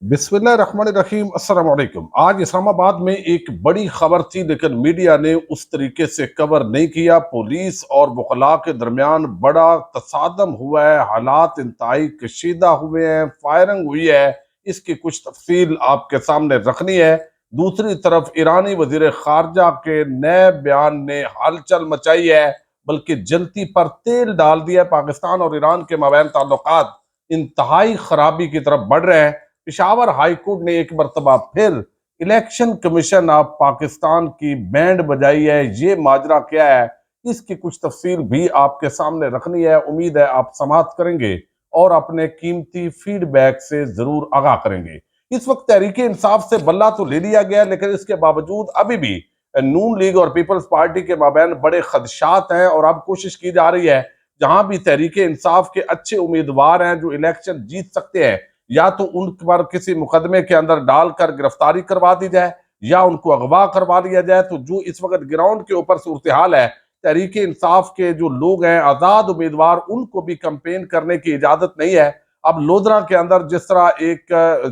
बिस्मिल्लाहिर्रहमानिर्रहीम अस्सलाम वालेकुम। आज इस्लामाबाद में एक बड़ी खबर थी, लेकिन मीडिया ने उस तरीके से कवर नहीं किया। पुलिस और वकला के दरमियान बड़ा तसादम हुआ है, हालात इंतहाई कशीदा हुए हैं, फायरिंग हुई है। इसकी कुछ तफसील आपके सामने रखनी है। दूसरी तरफ ईरानी वजीर खारजा के नए बयान ने हलचल मचाई है, बल्कि जलती पर तेल डाल दिया है। पाकिस्तान और ईरान के माबैन ताल्लुकात इंतहाई खराबी की तरफ बढ़ रहे हैं। पेशावर हाई कोर्ट ने एक मरतबा फिर इलेक्शन कमीशन ऑफ पाकिस्तान की बैंड बजाई है। ये माजरा क्या है, इसकी कुछ तफसील भी आपके सामने रखनी है। उम्मीद है आप समाअत करेंगे और अपने कीमती फीडबैक से जरूर आगाह करेंगे। इस वक्त तहरीक इंसाफ से बल्ला तो ले लिया गया, लेकिन इसके बावजूद अभी भी नून लीग और पीपल्स पार्टी के माबैन बड़े खदशात हैं और अब कोशिश की जा रही है जहां भी तहरीक इंसाफ के अच्छे उम्मीदवार हैं जो इलेक्शन जीत सकते हैं, या तो उन पर किसी मुकदमे के अंदर डालकर गिरफ्तारी करवा दी जाए या उनको अगवा करवा लिया जाए। तो जो इस वक्त ग्राउंड के ऊपर सूरत हाल है, तहरीक इंसाफ के जो लोग हैं आजाद उम्मीदवार, उनको भी कंपेन करने की इजाजत नहीं है। अब लोधरा के अंदर जिस तरह एक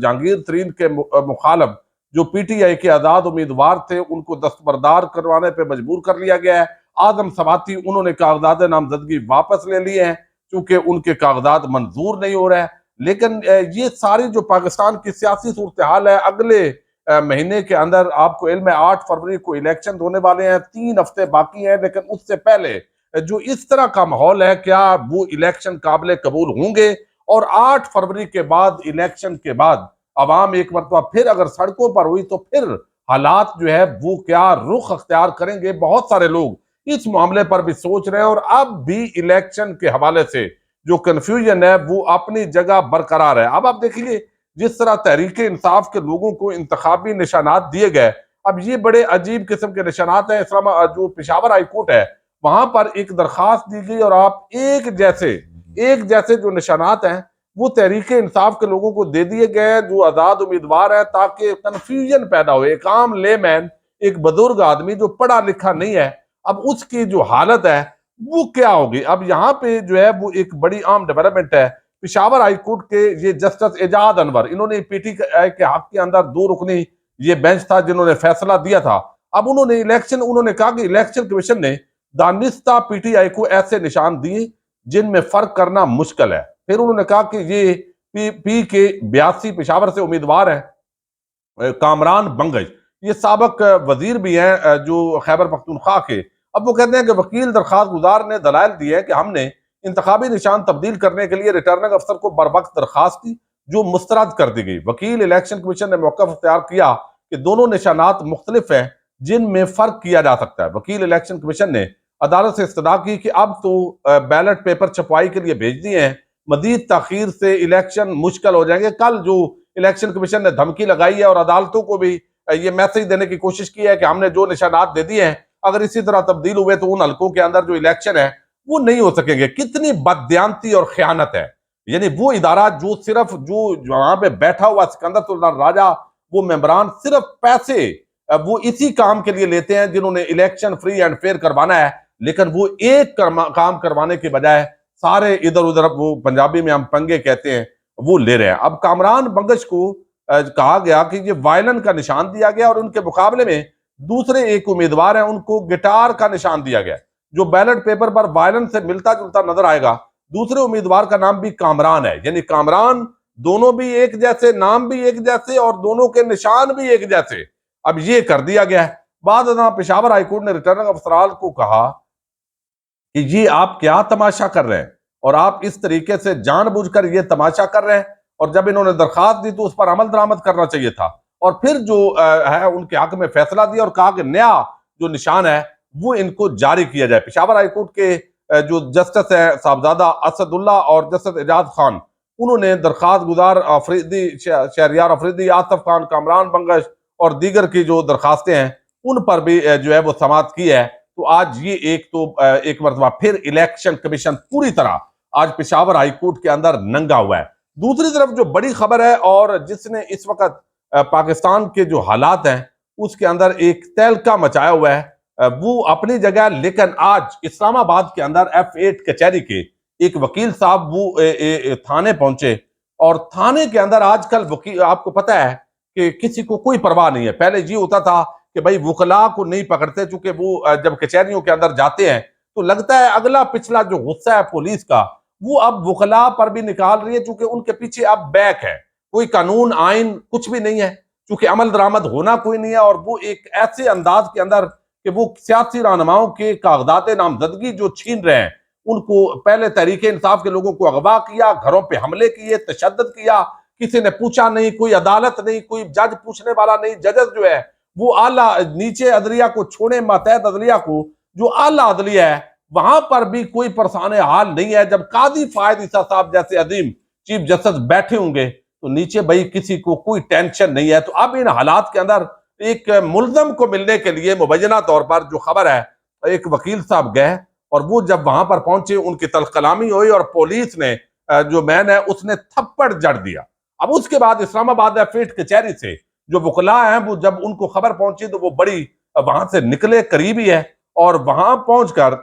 जहांगीर तरीन के मुखालफ जो पीटीआई के आजाद उम्मीदवार थे, उनको दस्तबरदार करवाने पर मजबूर कर लिया गया है। आदम सवाती, उन्होंने कागजात नामजदगी वापस ले लिए हैं क्योंकि उनके कागजात मंजूर नहीं हो रहे हैं। लेकिन ये सारी जो पाकिस्तान की सियासी सूरत हाल है, अगले महीने के अंदर आपको इल्म है 8 फरवरी को इलेक्शन होने वाले हैं, 3 हफ्ते बाकी हैं। लेकिन उससे पहले जो इस तरह का माहौल है, क्या वो इलेक्शन काबिल कबूल होंगे? और 8 फरवरी के बाद, इलेक्शन के बाद अवाम एक मरतबा फिर अगर सड़कों पर हुई तो फिर हालात जो है वो क्या रुख अख्तियार करेंगे? बहुत सारे लोग इस मामले पर भी सोच रहे हैं और अब भी इलेक्शन के हवाले से जो कंफ्यूजन है वो अपनी जगह बरकरार है। अब आप देखिए, जिस तरह तहरीक इंसाफ के लोगों को इंतखाबी निशानात दिए गए, अब ये बड़े अजीब किस्म के निशानात हैं। इस्लामा जो पेशावर हाई कोर्ट है, वहां पर एक दरखास्त दी गई और आप एक जैसे जो निशानात हैं वो तहरीक इंसाफ के लोगों को दे दिए गए जो आजाद उम्मीदवार है, ताकि कंफ्यूजन पैदा हो। एक आम लेमैन, एक बुजुर्ग आदमी जो पढ़ा लिखा नहीं है, अब उसकी जो हालत है वो क्या होगी? अब यहाँ पे जो है वो एक बड़ी आम डेवलपमेंट है। पिशावर हाई कोर्ट के ये जस्टिस एजाज अनवर, इन्होंने पीटीआई के हक के अंदर 2 रुकनी ये बेंच था जिन्होंने फैसला दिया था। अब उन्होंने कहा कि इलेक्शन कमीशन ने दानिस्ता पीटीआई को ऐसे निशान दिए जिनमें फर्क करना मुश्किल है। फिर उन्होंने कहा कि ये पी के 82 पिशावर से उम्मीदवार हैं, कामरान बंगश, ये साबक वजीर भी हैं जो खैबर पख्तूनख्वा के। अब वो कहते हैं कि वकील दरखास्त गुजार ने दलाइल दिए हैं कि हमने इंतखाबी निशान तब्दील करने के लिए रिटर्निंग अफसर को बर वक्त दरखास्त की, जो मुस्तरद कर दी गई। वकील इलेक्शन कमीशन ने मौका अख्तियार किया कि दोनों निशानात मुख्तलिफ हैं जिनमें फर्क किया जा सकता है। वकील इलेक्शन कमीशन ने अदालत से इस्तदा की कि अब तो बैलेट पेपर छपवाई के लिए भेज दिए हैं, मजीद ताखीर से इलेक्शन मुश्किल हो जाएंगे। कल जो इलेक्शन कमीशन ने धमकी लगाई है और अदालतों को भी ये मैसेज देने की कोशिश की है कि हमने जो निशानात दे दिए हैं, अगर इसी तरह तब्दील हुए तो उन हल्कों के अंदर जो इलेक्शन है वो नहीं हो सकेंगे। कितनी बददियानती और खयानत है। यानी वो इदारा जो सिर्फ जो वहां पे बैठा हुआ सिकंदर सुल्तान राजा, वो मेंबरान सिर्फ पैसे वो इसी काम के लिए लेते हैं जिन्होंने इलेक्शन फ्री एंड फेयर करवाना है, लेकिन वो एक काम करवाने के बजाय सारे इधर उधर, वो पंजाबी में हम पंगे कहते हैं, वो ले रहे हैं। अब कामरान बंगश को कहा गया कि ये वायलन का निशान दिया गया और उनके मुकाबले में दूसरे एक उम्मीदवार हैं, उनको गिटार का निशान दिया गया, जो बैलेट पेपर पर वायलन से मिलता जुलता नजर आएगा। दूसरे उम्मीदवार का नाम भी कामरान है, यानी कामरान, दोनों भी एक जैसे, नाम भी एक जैसे और दोनों के निशान भी एक जैसे। अब ये कर दिया गया है। बाद पेशावर हाईकोर्ट ने रिटर्निंग अफसरान को कहा कि ये आप क्या तमाशा कर रहे हैं और आप इस तरीके से जानबूझकर ये तमाशा कर रहे हैं। और जब इन्होंने दरखास्त दी तो उस पर अमल दरामद करना चाहिए था। और फिर जो है उनके हक में फैसला दिया और कहा कि नया जो निशान है वो इनको जारी किया जाए। पेशावर हाईकोर्ट के जो जस्टिस है साहबजादा असदुल्ला और जस्टिस एजाज खान, उन्होंने दरखास्त गुजार अफरीदी, शहरियार अफरीदी, आसफ खान, कामरान बंगश और दीगर की जो दरखास्तें हैं उन पर भी जो है वो समाअत की है। तो आज ये एक मरतबा फिर इलेक्शन कमीशन पूरी तरह आज पेशावर हाईकोर्ट के अंदर नंगा हुआ है। दूसरी तरफ जो बड़ी खबर है और जिसने इस वक्त पाकिस्तान के जो हालात हैं उसके अंदर एक तहलका मचाया हुआ है, वो अपनी जगह, लेकिन आज इस्लामाबाद के अंदर F8 कचहरी के एक वकील साहब वो थाने पहुंचे और थाने के अंदर आजकल वकील, आपको पता है कि किसी को कोई परवाह नहीं है। पहले ये होता था कि भाई वकला को नहीं पकड़ते, चूंकि वो जब कचहरियों के अंदर जाते हैं तो लगता है अगला पिछला जो गुस्सा है पुलिस का वो अब वकला पर भी निकाल रही है, चूंकि उनके पीछे अब बैक है, कोई कानून आइन कुछ भी नहीं है, चूंकि अमल दरामद होना कोई नहीं है। और वो एक ऐसे अंदाज के अंदर कि वो सियासी रहनुमाओं के कागजात नामजदगी जो छीन रहे हैं, उनको पहले तहरीके इंसाफ के लोगों को अगवा किया, घरों पे हमले किए, तशद्दुद किया, किसी ने पूछा नहीं, कोई अदालत नहीं, कोई जज पूछने वाला नहीं। जजेस जो है वो आला, नीचे अदलिया को छोड़े, मातहत अदलिया को, जो आला अदलिया है वहां पर भी कोई परेशान हाल नहीं है। जब काजी फायद ईसा साहब जैसे अजीम चीफ जस्टिस बैठे होंगे तो नीचे भाई किसी को कोई टेंशन नहीं है। तो अब इन हालात के अंदर एक मुल्जम को मिलने के लिए मुबैना तौर पर जो खबर है, एक वकील साहब गए और वो जब वहां पर पहुंचे उनकी तलकलामी हुई और पुलिस ने जो मैन है उसने थप्पड़ जड़ दिया। अब उसके बाद इस्लामाबाद फील्ड कचहरी से जो वकला हैं वो जब उनको खबर पहुंची तो वो बड़ी वहां से निकले, करीबी है, और वहां पहुंचकर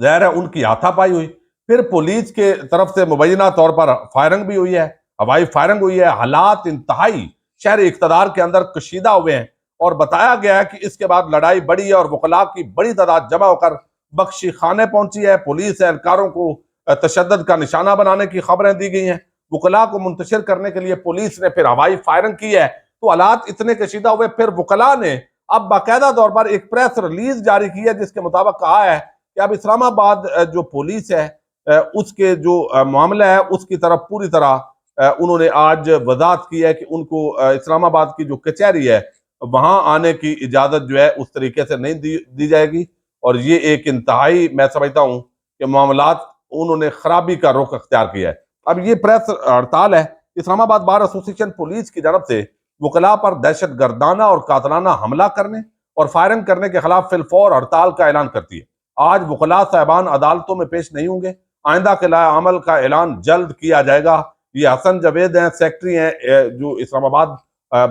ज़ाहिर है उनकी हाथापाई हुई। फिर पुलिस के तरफ से मुबैना तौर पर फायरिंग भी हुई है, हवाई फायरिंग हुई है। हालात इंतहाई शहर इक़्तिदार के अंदर कशीदा हुए हैं और बताया गया है कि इसके बाद लड़ाई बढ़ी है और वकला की बड़ी तादाद जमा होकर बख्शी खाने पहुंची है। पुलिस एहलकारों को तशद्दुद का निशाना बनाने की खबरें दी गई हैं। वकला को मुंतशिर करने के लिए पुलिस ने फिर हवाई फायरिंग की है। तो हालात इतने कशीदा हुए, फिर वकला ने अब बाकायदा तौर पर एक प्रेस रिलीज जारी की है जिसके मुताबिक कहा है कि अब इस्लामाबाद जो पुलिस है उसके जो मामला है उसकी तरफ पूरी तरह उन्होंने आज वजाहत की है कि उनको इस्लामाबाद की जो कचहरी है वहां आने की इजाजत जो है उस तरीके से नहीं दी जाएगी। और ये एक इंतहाई, मैं समझता हूं कि मामलात उन्होंने खराबी का रुख अख्तियार किया है। अब ये प्रेस हड़ताल है, इस्लामाबाद बार एसोसिएशन पुलिस की तरफ से वकला पर दहशत गर्दाना और कातलाना हमला करने और फायरिंग करने के खिलाफ फिलफौर हड़ताल का ऐलान करती है। आज वकला साहबान अदालतों में पेश नहीं होंगे, आइंदा के अमल का ऐलान जल्द किया जाएगा। ये हसन जावेद हैं, सेक्रेटरी हैं जो इस्लामाबाद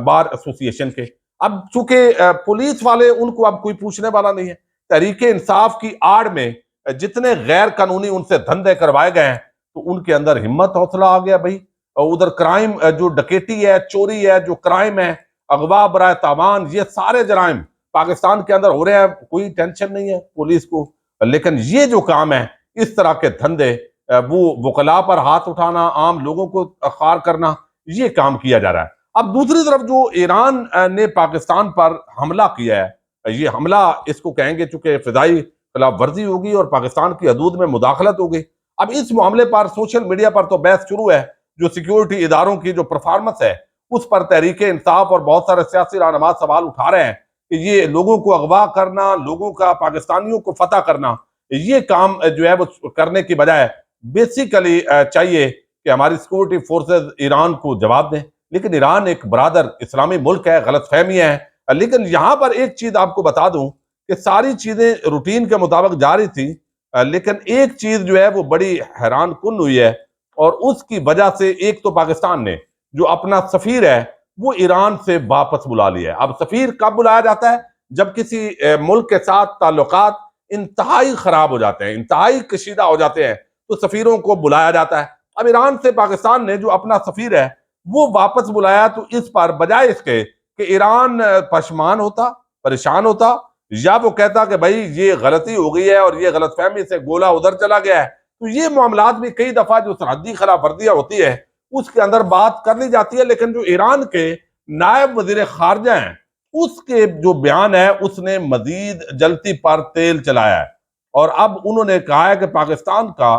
बार एसोसिएशन के। अब चूंकि पुलिस वाले उनको अब कोई पूछने वाला नहीं है, तहरीके इंसाफ की आड़ में जितने गैर कानूनी उनसे धंधे करवाए गए हैं तो उनके अंदर हिम्मत हौसला आ गया भाई। उधर क्राइम जो डकैती है, चोरी है, जो क्राइम है, अगवा बराए तावान, ये सारे जराइम पाकिस्तान के अंदर हो रहे हैं, कोई टेंशन नहीं है पुलिस को। लेकिन ये जो काम है, इस तरह के धंधे, वो वकला पर हाथ उठाना, आम लोगों को खार करना, ये काम किया जा रहा है। अब दूसरी तरफ जो ईरान ने पाकिस्तान पर हमला किया है, ये हमला इसको कहेंगे चूंकि फिजाई खिलाफ वर्जी होगी और पाकिस्तान की हदूद में मुदाखलत होगी। अब इस मामले पर सोशल मीडिया पर तो बहस शुरू है, जो सिक्योरिटी इदारों की जो परफॉर्मेंस है उस पर तहरीके इंसाफ और बहुत सारे सियासी रहनुमा सवाल उठा रहे हैं कि ये लोगों को अगवा करना, लोगों का पाकिस्तानियों को फतह करना, ये काम जो है वो करने की बजाय बेसिकली चाहिए कि हमारी सिक्योरिटी फोर्सेस ईरान को जवाब दें। लेकिन ईरान एक बरादर इस्लामी मुल्क है, गलत फहमियां हैं। लेकिन यहां पर एक चीज आपको बता दूं कि सारी चीजें रूटीन के मुताबिक जारी थी, लेकिन एक चीज जो है वो बड़ी हैरान कुन हुई है और उसकी वजह से एक तो पाकिस्तान ने जो अपना सफीर है वो ईरान से वापस बुला लिया है। अब सफीर कब बुलाया जाता है? जब किसी मुल्क के साथ ताल्लुकात इंतहाई खराब हो जाते हैं, इंतहाई कशीदा हो जाते हैं, तो सफीरों को बुलाया जाता है। अब ईरान से पाकिस्तान ने जो अपना सफीर है वो वापस बुलाया, तो इस पर बजाय इसके कि ईरान पशमान होता, परेशान होता, या वो कहता कि भाई ये गलती हो गई है और ये गलतफहमी से गोला उधर चला गया है, तो ये मामलात भी कई दफा जो सरहदी खिलाफ वर्जियां होती है उसके अंदर बात कर ली जाती है। लेकिन जो ईरान के नायब वजीर खारजा हैं उसके जो बयान है उसने मजीद जलती पर तेल चलाया है और अब उन्होंने कहा है कि पाकिस्तान का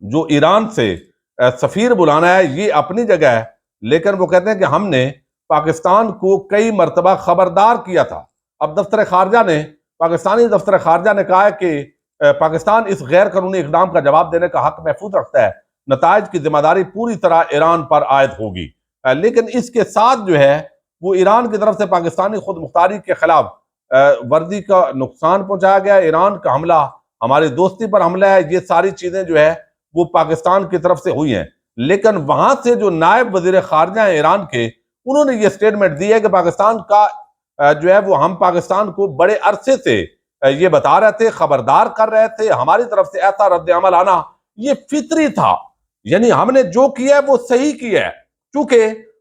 जो ईरान से सफीर बुलाना है ये अपनी जगह है, लेकिन वो कहते हैं कि हमने पाकिस्तान को कई मरतबा खबरदार किया था। अब दफ्तर खारजा ने, पाकिस्तानी दफ्तर खारजा ने कहा है कि पाकिस्तान इस गैर कानूनी इकदाम का जवाब देने का हक महफूज रखता है, नताइज की जिम्मेदारी पूरी तरह ईरान पर आयद होगी। लेकिन इसके साथ जो है वो ईरान की तरफ से पाकिस्तानी खुद मुख्तारी के खिलाफ वर्दी का नुकसान पहुंचाया गया। ईरान का हमला हमारी दोस्ती पर हमला है, ये सारी चीजें जो है वो पाकिस्तान की तरफ से हुई हैं। लेकिन वहां से जो नायब वजीर खारजा है ईरान के, उन्होंने ये स्टेटमेंट दी है कि पाकिस्तान का जो है वो, हम पाकिस्तान को बड़े अरसे से ये बता रहे थे, खबरदार कर रहे थे, हमारी तरफ से ऐसा रद्द अमल आना ये फितरी था, यानी हमने जो किया है वो सही किया है, क्योंकि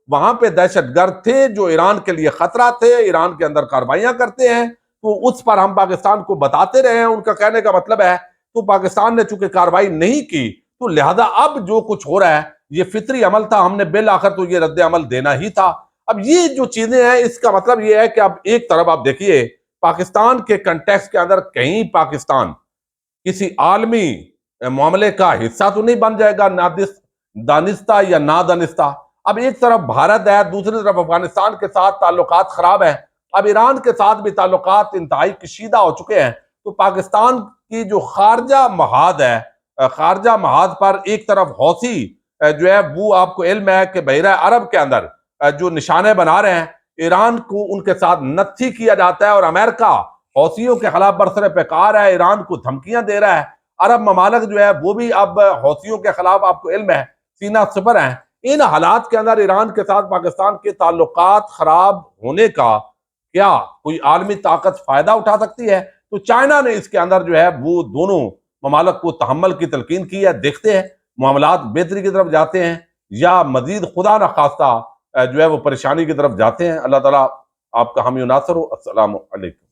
वहां पे दहशतगर्द थे जो ईरान के लिए खतरा थे, ईरान के अंदर कार्रवाइयां करते हैं, तो उस पर हम पाकिस्तान को बताते रहे हैं। उनका कहने का मतलब है तो पाकिस्तान ने चूंकि कार्रवाई नहीं की, तो लिहाजा अब जो कुछ हो रहा है ये फितरी अमल था, हमने बिल आखिर तो ये रद्द अमल देना ही था। अब ये जो चीजें हैं, इसका मतलब ये है कि अब एक तरफ आप देखिए पाकिस्तान के कंटेक्स्ट के अंदर कहीं पाकिस्तान किसी आलमी मामले का हिस्सा तो नहीं बन जाएगा, दानिस्ता या नादानिस्ता। अब एक तरफ भारत है, दूसरी तरफ अफगानिस्तान के साथ ताल्लुकात खराब है, अब ईरान के साथ भी ताल्लुकात इंतहाई कशीदा हो चुके हैं। तो पाकिस्तान की जो खारजा महाद है, खारजा महाद पर एक तरफ हौसी जो है वो आपको इल्म है कि बहरा अरब के अंदर जो निशाने बना रहे हैं, ईरान को उनके साथ नत्थी किया जाता है, और अमेरिका हौसियों के खिलाफ बरसरे पैकार है, ईरान को धमकियां दे रहा है। अरब ममालक जो है वो भी अब हौसियों के खिलाफ आपको इल्म है सीना सफर है। इन हालात के अंदर ईरान के साथ पाकिस्तान के ताल्लुकात खराब होने का क्या कोई आलमी ताकत फायदा उठा सकती है? तो चाइना ने इसके अंदर जो है वो दोनों ममालक को तहम्मुल की तलकीन की है। देखते हैं मामलात बेहतरी की तरफ जाते हैं या मजीद खुदा न खास्ता जो है वो परेशानी की तरफ जाते हैं। अल्लाह ताला आपका हामी नासर हो। अस्सलाम वालेकुम।